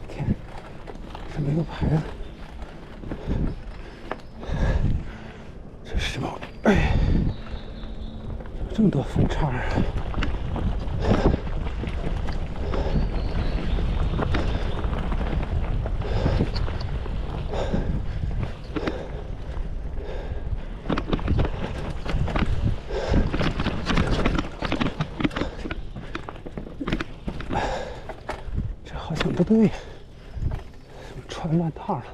天，这没有牌子，这是什么？哎，这么多分叉啊！这好像不对，穿乱套了。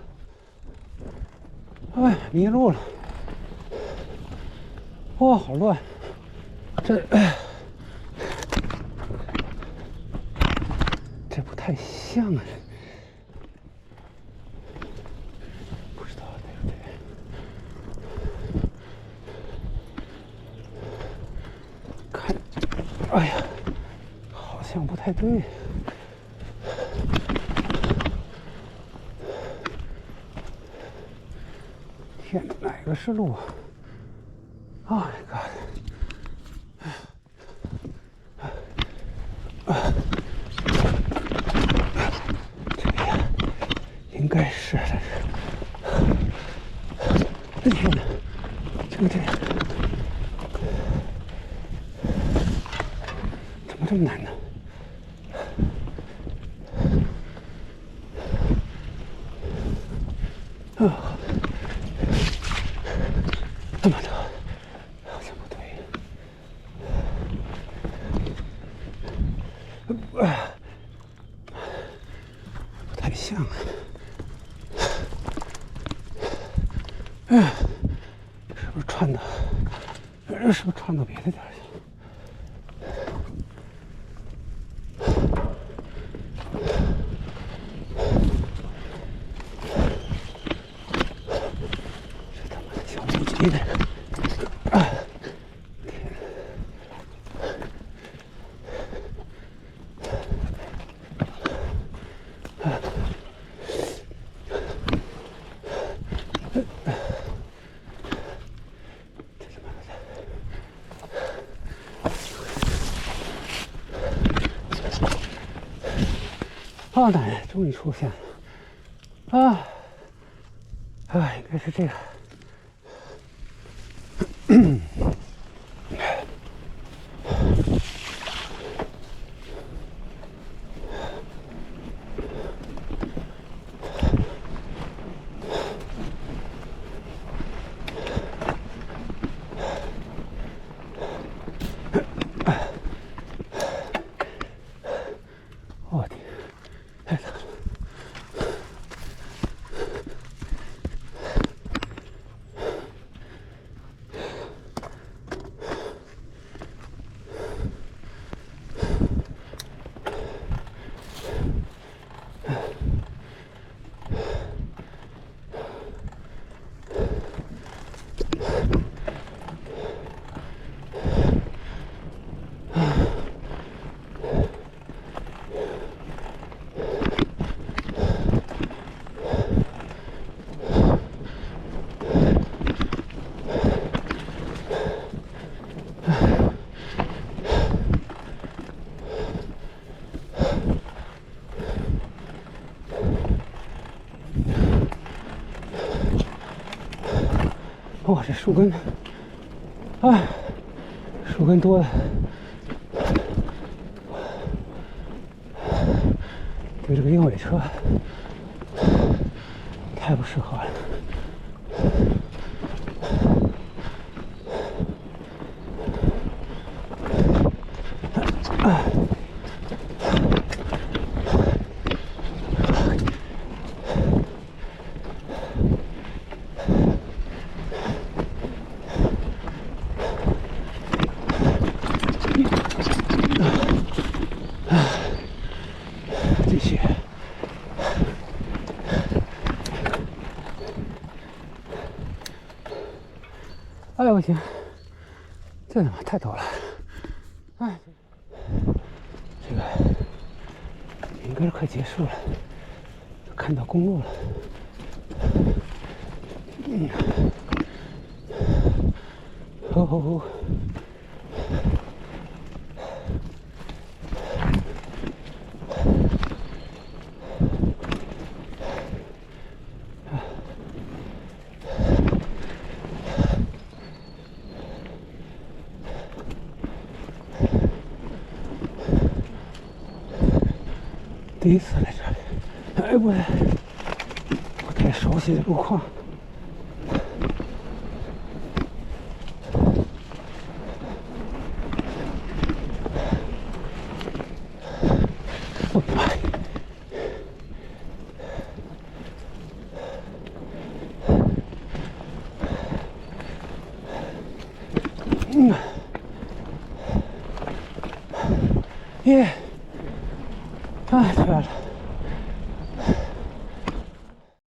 哎，迷路了。哇，好乱！这不太像啊，不知道对不对？看，哎呀，好像不太对。天哪，哪个是路？Oh my god！ 这边应该是，但是，天哪，这怎么这么难呢？啊，这么的，好像不对。不太像啊。是不是串到？是不是串到别的地儿去了？这他妈的小母鸡这个！啊，奶奶终于出现了！啊，应该是这个。我天，太惨了！哇，这树根，树根多了，对这个鹰尾车太不适合了。继续。哎呦我天，这他妈太陡了！哎，这个应该是快结束了，看到公路了。哦。第一次来这里，哎，不太熟悉的路况。我的妈呀！耶！啊！